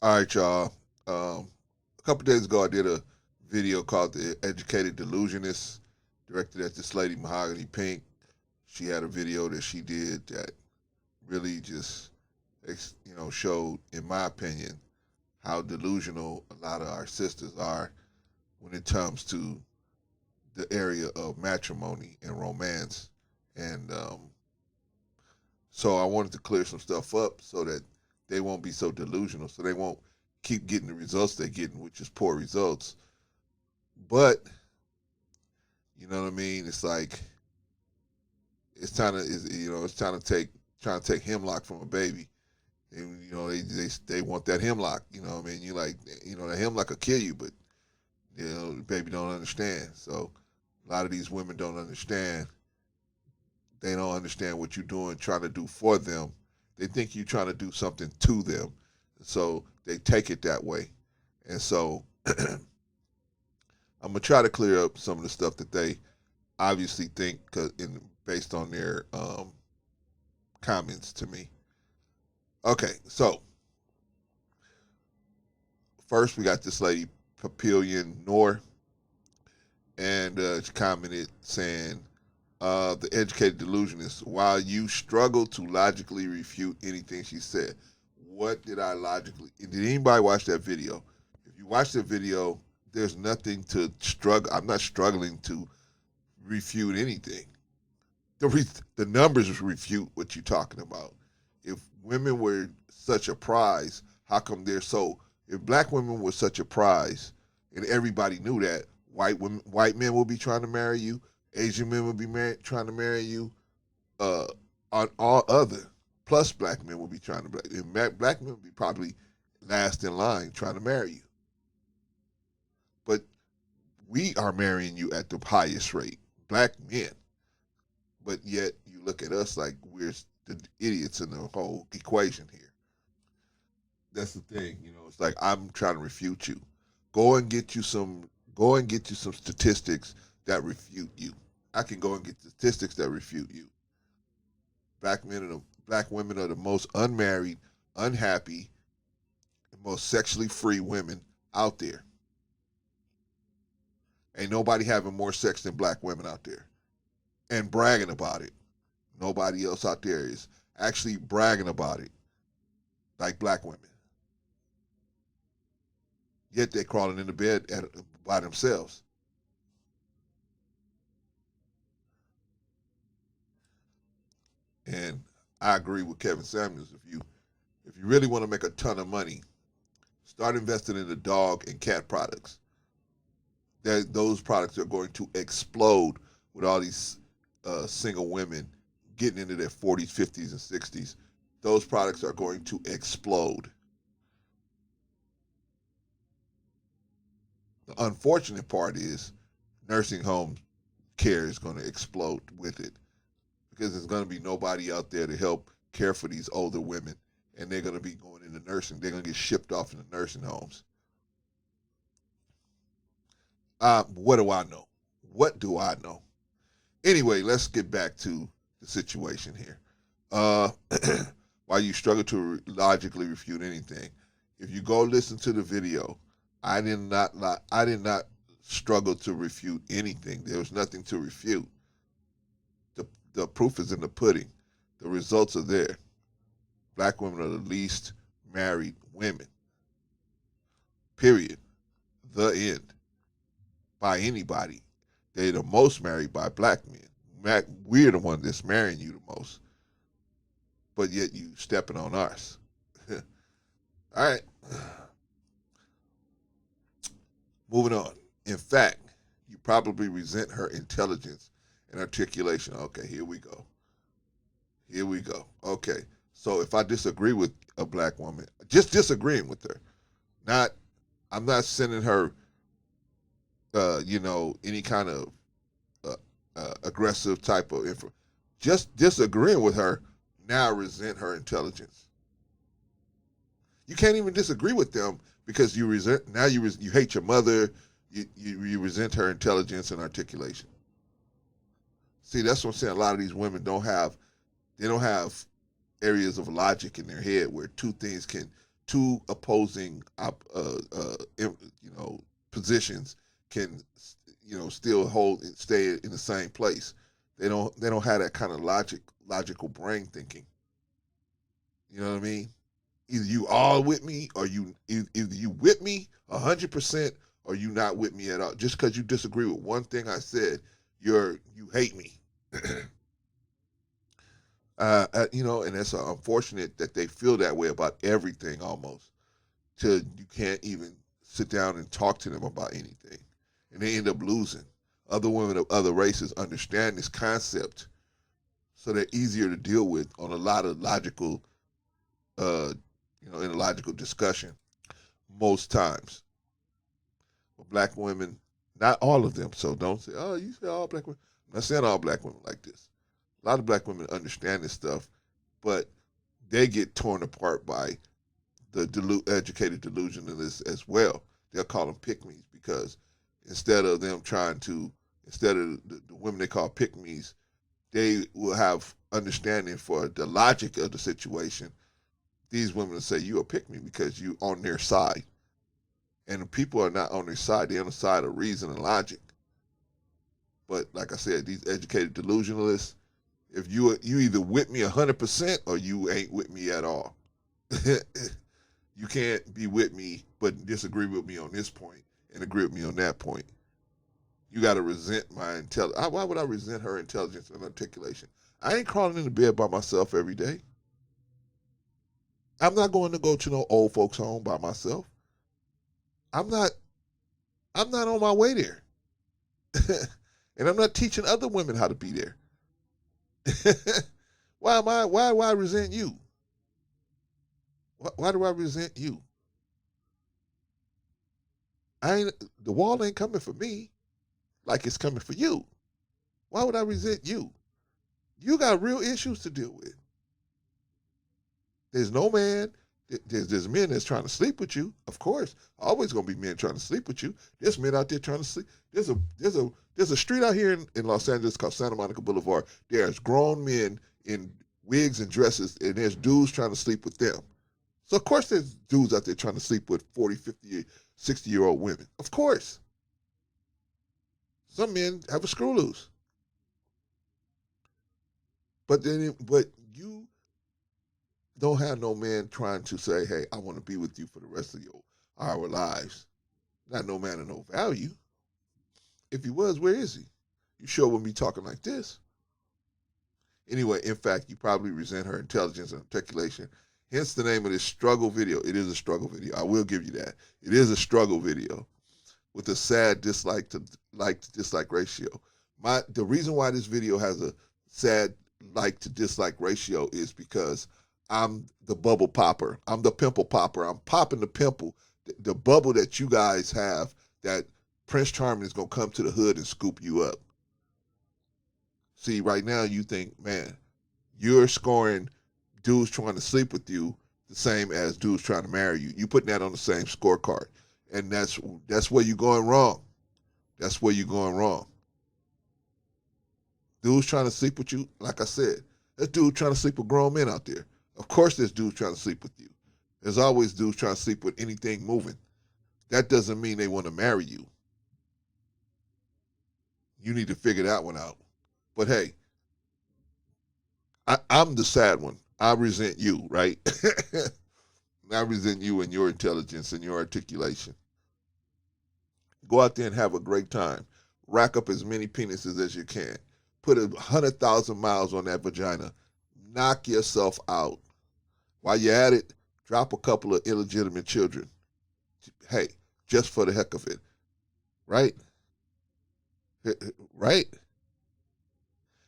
All right, y'all. A couple days ago, I did a video called "The Educated Delusionist," directed at this lady, Mahogany Pink. She had a video that she did that really just, showed, in my opinion, how delusional a lot of our sisters are when it comes to the area of matrimony and romance. And so I wanted to clear some stuff up so that they won't be so delusional, so they won't keep getting the results they're getting, which is poor results. But you know what I mean? It's like it's trying to take hemlock from a baby. And they want that hemlock. You know what I mean? You like that hemlock will kill you, but the baby don't understand. So a lot of these women don't understand. They don't understand what you're doing, trying to do for them. They think you're trying to do something to them. So they take it that way. And so I'm gonna try to clear up some of the stuff that they obviously think, based on their comments to me. Okay, so first we got this lady Papillion Noor, and she commented saying, "The educated delusionist. While you struggle to logically refute anything she said, what did I logically? Did anybody watch that video? If you watch the video, there's nothing to struggle. I'm not struggling to refute anything. The numbers refute what you're talking about. If women were such a prize, how come they're so? If black women were such a prize, and everybody knew that, white men will be trying to marry you, Asian men will be trying to marry you, uh, on all other plus black men will be trying to black men will be probably last in line trying to marry you. But we are marrying you at the highest rate, black men. But yet you look at us like we're the idiots in the whole equation here. That's the thing, It's like I'm trying to refute you. Go and get you some. Go and get you some statistics that refute you. I can go and get statistics that refute you. Black women are the most unmarried, unhappy, and most sexually free women out there. Ain't nobody having more sex than black women out there and bragging about it. Nobody else out there is actually bragging about it like black women. Yet they're crawling into bed by themselves. And I agree with Kevin Samuels. If you really want to make a ton of money, start investing in the dog and cat products. Those products are going to explode with all these single women getting into their 40s, 50s, and 60s. Those products are going to explode. The unfortunate part is nursing home care is going to explode with it because there's going to be nobody out there to help care for these older women, and they're going to be going into nursing. They're going to get shipped off into nursing homes. What do I know? What do I know? Anyway, let's get back to the situation here. Uh, while you struggle to logically refute anything, if you go listen to the video, I did not struggle to refute anything. There was nothing to refute. The proof is in the pudding. The results are there. Black women are the least married women. Period. The end. By anybody. They're the most married by black men. We're the one that's marrying you the most, but yet you stepping on ours. All right. Moving on. In fact, you probably resent her intelligence and articulation. Okay, here we go. Here we go. Okay. So if I disagree with a black woman, just disagreeing with her, not I'm not sending her any kind of aggressive type of info. Just disagreeing with her, now resent her intelligence. You can't even disagree with them because you resent. Now you hate your mother. You resent her intelligence and articulation. See, that's what I'm saying. A lot of these women don't have. They don't have areas of logic in their head where two opposing positions can still stay in the same place. They don't have that kind of logical brain thinking. You know what I mean? Either you all with me, or either you with me 100%, or you not with me at all. Just because you disagree with one thing I said, you hate me. And it's unfortunate that they feel that way about everything almost. Till you can't even sit down and talk to them about anything, and they end up losing. Other women of other races understand this concept, so they're easier to deal with on a lot of logical, in a logical discussion. Most times, but black women, not all of them. So don't say, "Oh, you say all black women." I'm not saying all black women like this. A lot of black women understand this stuff, but they get torn apart by the educated delusionalists as well. They'll call them pick-me's because instead of the women they call pick-me's, they will have understanding for the logic of the situation. These women will say, "You a pick-me because you on their side." And the people are not on their side. They're on the side of reason and logic. But like I said, these educated delusionalists, if you either with me 100% or you ain't with me at all. You can't be with me but disagree with me on this point and agree with me on that point. You got to resent my intelligence. Why would I resent her intelligence and articulation? I ain't crawling into bed by myself every day. I'm not going to go to no old folks home by myself. I'm not on my way there. And I'm not teaching other women how to be there. Why do I resent you? Why do I resent you? The wall ain't coming for me like it's coming for you. Why would I resent you? You got real issues to deal with. There's no man. There's men that's trying to sleep with you. Of course, always gonna be men trying to sleep with you. There's men out there trying to sleep. There's a street out here in Los Angeles called Santa Monica Boulevard. There's grown men in wigs and dresses, and there's dudes trying to sleep with them. So of course there's dudes out there trying to sleep with 40, 50, 60-year-old women. Of course. Some men have a screw loose. But you don't have no man trying to say, "Hey, I want to be with you for the rest of our lives." Not no man of no value. If he was, where is he? You sure wouldn't be talking like this. Anyway, in fact, you probably resent her intelligence and articulation. Hence the name of this struggle video. It is a struggle video. I will give you that. It is a struggle video with a sad dislike to dislike ratio. The reason why this video has a sad like to dislike ratio is because I'm the bubble popper. I'm the pimple popper. I'm popping the pimple, the bubble that you guys have, that Prince Charming is going to come to the hood and scoop you up. See, right now you think, man, you're scoring dudes trying to sleep with you the same as dudes trying to marry you. You putting that on the same scorecard. And that's where you're going wrong. That's where you're going wrong. Dudes trying to sleep with you, like I said, there's dudes trying to sleep with grown men out there. Of course there's dudes trying to sleep with you. There's always dudes trying to sleep with anything moving. That doesn't mean they want to marry you. You need to figure that one out. But hey, I'm the sad one. I resent you, right? I resent you and your intelligence and your articulation. Go out there and have a great time. Rack up as many penises as you can. Put 100,000 miles on that vagina. Knock yourself out. While you're at it, drop a couple of illegitimate children. Hey, just for the heck of it. Right? Right?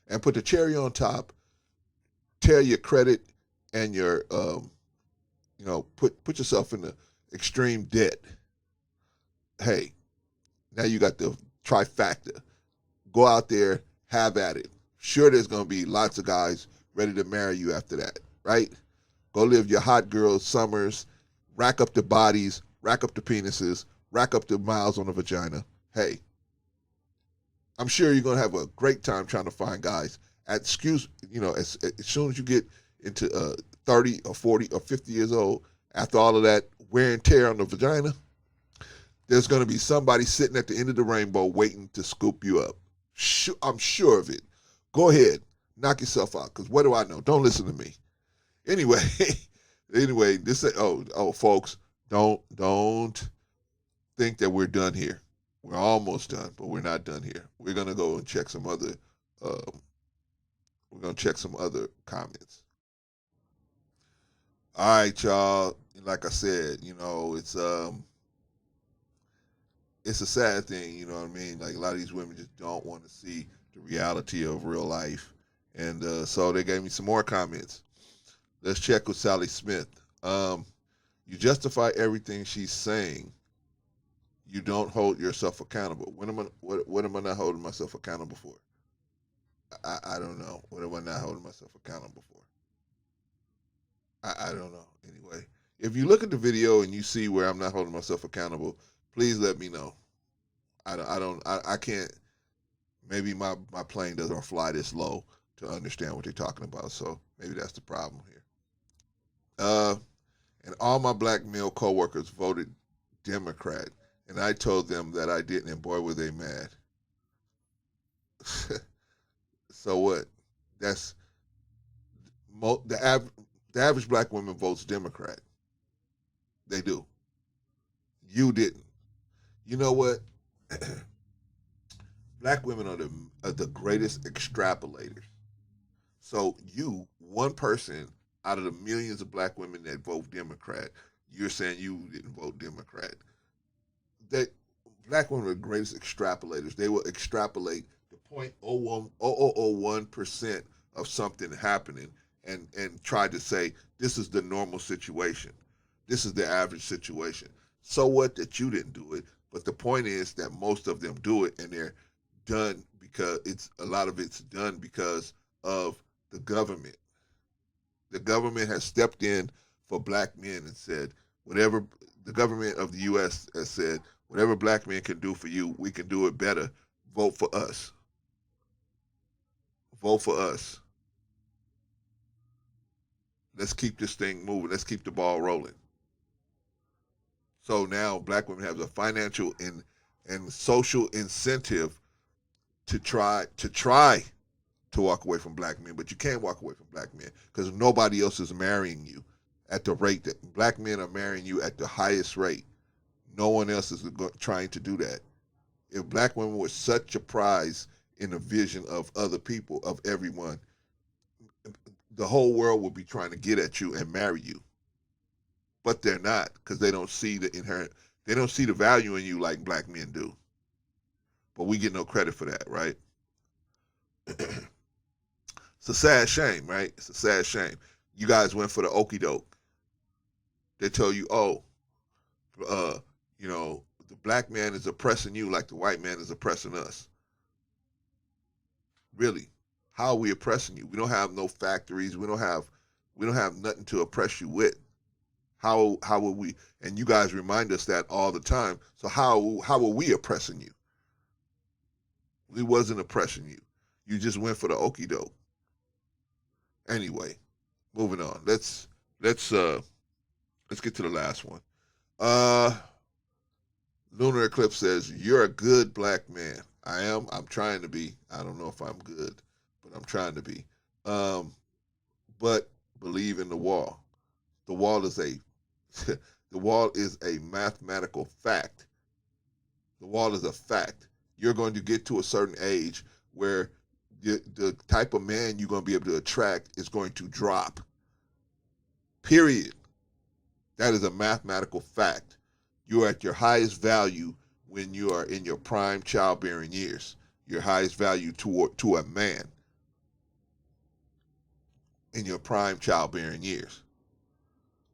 And put the cherry on top. Tear your credit and your, put yourself in the extreme debt. Hey, now you got the trifecta. Go out there, have at it. Sure, there's going to be lots of guys ready to marry you after that, right? Go live your hot girl summers, rack up the bodies, rack up the penises, rack up the miles on the vagina. Hey, I'm sure you're going to have a great time trying to find guys. As soon as you get into 30 or 40 or 50 years old, After all of that wear and tear on the vagina, there's going to be somebody sitting at the end of the rainbow waiting to scoop you up. I'm sure of it. Go ahead, knock yourself out. Because what do I know? Don't listen to me. Anyway, this. Folks, don't think that we're done here. We're almost done, but we're not done here. We're gonna go and check some other. We're gonna check some other comments. All right, y'all. Like I said, it's a sad thing. You know what I mean? Like a lot of these women just don't want to see the reality of real life, and so they gave me some more comments. Let's check with Sally Smith. You justify everything she's saying. You don't hold yourself accountable. What am I not holding myself accountable for? I don't know. What am I not holding myself accountable for? I don't know. Anyway, if you look at the video and you see where I'm not holding myself accountable, please let me know. I can't. Maybe my plane doesn't fly this low to understand what they're talking about. So maybe that's the problem here. And all my black male coworkers voted Democrat, and I told them that I didn't, and boy, were they mad. So what? That's the average black woman votes Democrat. They do. You didn't. You know what? Black women are the greatest extrapolators. So you, one person out of the millions of black women that vote Democrat, you're saying you didn't vote Democrat. That black women are the greatest extrapolators. They will extrapolate the 0.001% of something happening and try to say this is the normal situation. This is the average situation. So what that you didn't do it? But the point is that most of them do it, and they're done because a lot of it's done because of the government. The government has stepped in for black men and said, whatever the government of the U.S. has said, whatever black men can do for you, we can do it better. Vote for us. Vote for us. Let's keep this thing moving. Let's keep the ball rolling. So now black women have a financial and social incentive to try to walk away from black men, but you can't walk away from black men because nobody else is marrying you at the rate that black men are marrying you at the highest rate. No one else is trying to do that. If black women were such a prize in the vision of other people, of everyone, the whole world would be trying to get at you and marry you. But they're not because they don't see the value in you like black men do. But we get no credit for that, right? It's a sad shame, right? It's a sad shame. You guys went for the okie doke. They tell you, uh, the black man is oppressing you like the white man is oppressing us. Really? How are we oppressing you? We don't have no factories. We don't have nothing to oppress you with. How will we? And you guys remind us that all the time. So how are we oppressing you? We wasn't oppressing you. You just went for the okie doke. Anyway, moving on. Let's get to the last one. Lunar Eclipse says, "You're a good black man." I am. I'm trying to be. I don't know if I'm good, but I'm trying to be. But believe in the wall. The wall is a the wall is a mathematical fact. The wall is a fact. You're going to get to a certain age where the type of man you're going to be able to attract is going to drop. Period. That is a mathematical fact. You're at your highest value when you are in your prime childbearing years. Your highest value to a man in your prime childbearing years.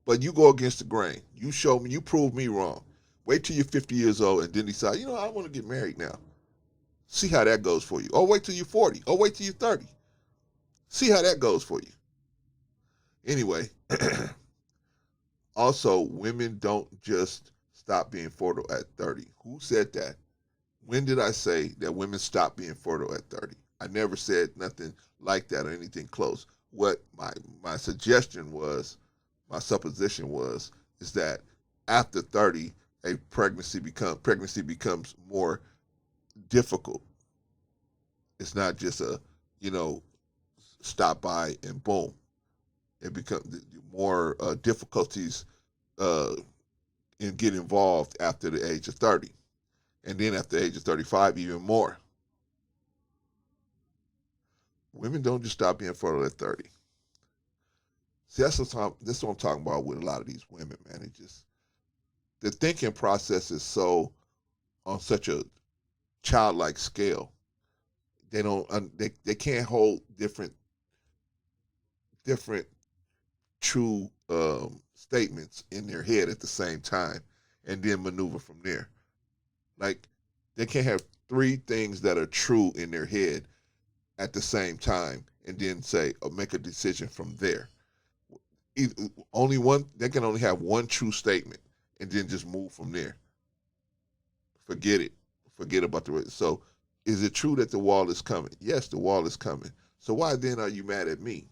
But you go against the grain. You show me, you prove me wrong. Wait till you're 50 years old and then decide, I want to get married now. See how that goes for you. Or wait till you're 40. Or wait till you're 30. See how that goes for you. Anyway, also, women don't just stop being fertile at 30. Who said that? When did I say that women stop being fertile at 30? I never said nothing like that or anything close. What my suggestion was, my supposition was is that after 30, a pregnancy becomes more difficult. It's not just a, you know, stop by and boom. It becomes more difficulties uh, in get involved after the age of 30. And then after the age of 35, even more. Women don't just stop being fertile at 30. See, that's what I'm talking about with a lot of these women, man. It just, the thinking process is so on such a childlike scale. They don't, they can't hold different true statements in their head at the same time and then maneuver from there. Like, they can't have three things that are true in their head at the same time and then say or make a decision from there. Only one, they can only have one true statement and then just move from there. Forget it. Forget about the rest. So, is it true that the wall is coming? Yes, the wall is coming. So why then are you mad at me?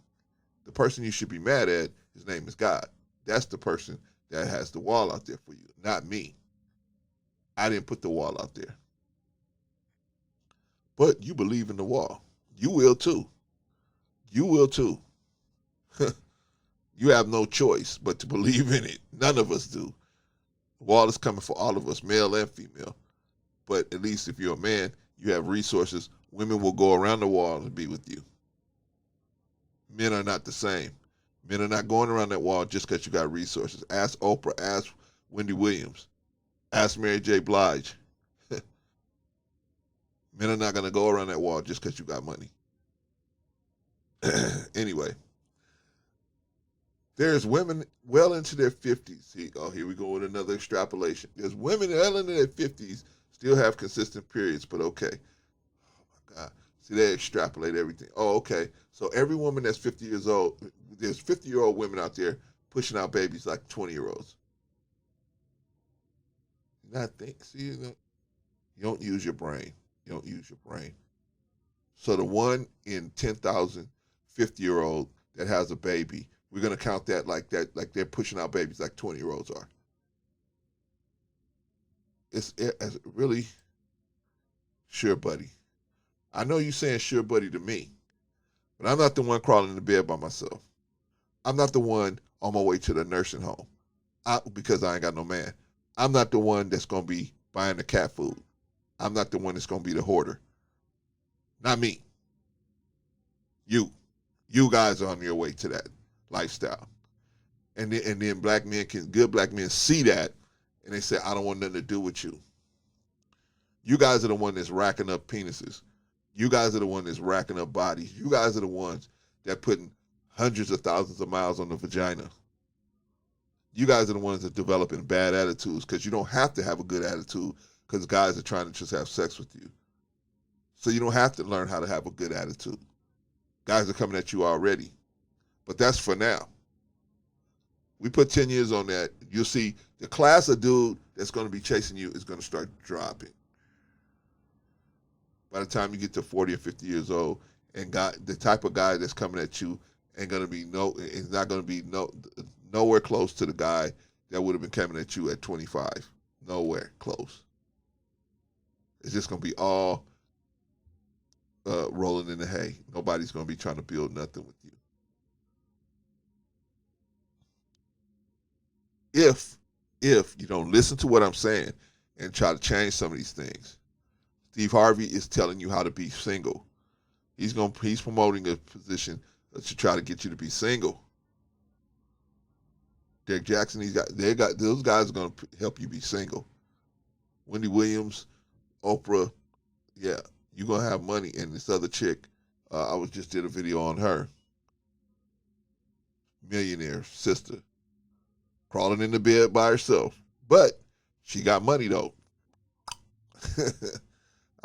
The person you should be mad at, his name is God. That's the person that has the wall out there for you, not me. I didn't put the wall out there. But you believe in the wall. You will too. You will too. You have no choice but to believe in it. None of us do. The wall is coming for all of us, male and female. But at least if you're a man, you have resources. Women will go around the wall and be with you. Men are not the same. Men are not going around that wall just because you got resources. Ask Oprah. Ask Wendy Williams. Ask Mary J. Blige. Men are not going to go around that wall just because you got money. Anyway, there's women well into their 50s. See, oh, here we go with another extrapolation. There's women well into their 50s still have consistent periods, but okay. Oh, my God. See, they extrapolate everything. Oh, okay. So every woman that's 50 years old, there's 50-year-old women out there pushing out babies like 20-year-olds. Not think, see, you don't use your brain. You don't use your brain. So the one in 10,000 50-year-old that has a baby, we're going to count that like they're pushing out babies like 20-year-olds are. It's really sure, buddy. I know you saying sure, buddy, to me, but I'm not the one crawling in the bed by myself. I'm not the one on my way to the nursing home because I ain't got no man. I'm not the one that's going to be buying the cat food. I'm not the one that's going to be the hoarder. Not me. You. You guys are on your way to that lifestyle. And then good black men see that and they say, I don't want nothing to do with you. You guys are the one that's racking up penises. You guys are the one that's racking up bodies. You guys are the ones that putting hundreds of thousands of miles on the vagina. You guys are the ones that are developing bad attitudes because you don't have to have a good attitude because guys are trying to just have sex with you. So you don't have to learn how to have a good attitude. Guys are coming at you already. But that's for now. We put 10 years on that. You'll see the class of dude that's going to be chasing you is going to start dropping. By the time you get to 40 or 50 years old, and the type of guy that's coming at you is not going to be nowhere close to the guy that would have been coming at you at 25. Nowhere close. It's just going to be all rolling in the hay. Nobody's going to be trying to build nothing with you. If you don't listen to what I'm saying and try to change some of these things, Steve Harvey is telling you how to be single. He's promoting a position to try to get you to be single. Derek Jackson, those guys are going to help you be single. Wendy Williams, Oprah, yeah, you're going to have money. And this other chick, I just did a video on her, millionaire sister, crawling in the bed by herself. But she got money, though.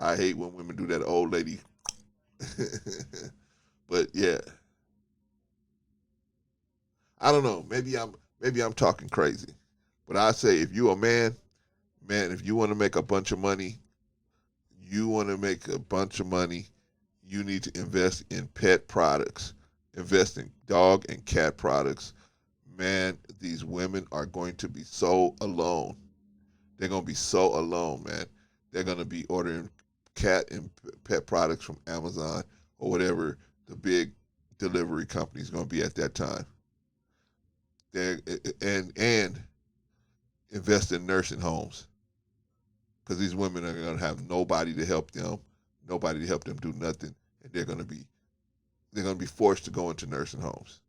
I hate when women do that old lady. But yeah. I don't know. Maybe I'm talking crazy. But I say if you're a man, if you want to make a bunch of money, you need to invest in pet products. Invest in dog and cat products. man, these women are going to be so alone. They're going to be so alone, man. They're going to be ordering cat and pet products from Amazon or whatever the big delivery company is going to be at that time. They're, and invest in nursing homes because these women are going to have nobody to help them, nobody to help them do nothing, and they're going to be forced to go into nursing homes.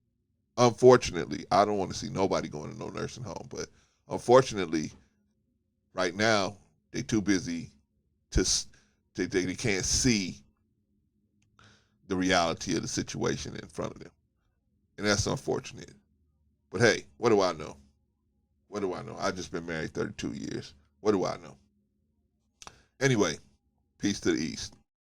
Unfortunately, I don't want to see nobody going to no nursing home, but unfortunately, right now they too busy to they can't see the reality of the situation in front of them, and that's unfortunate. But hey, what do I know? What do I know? I just been married 32 years. What do I know? Anyway, peace to the East.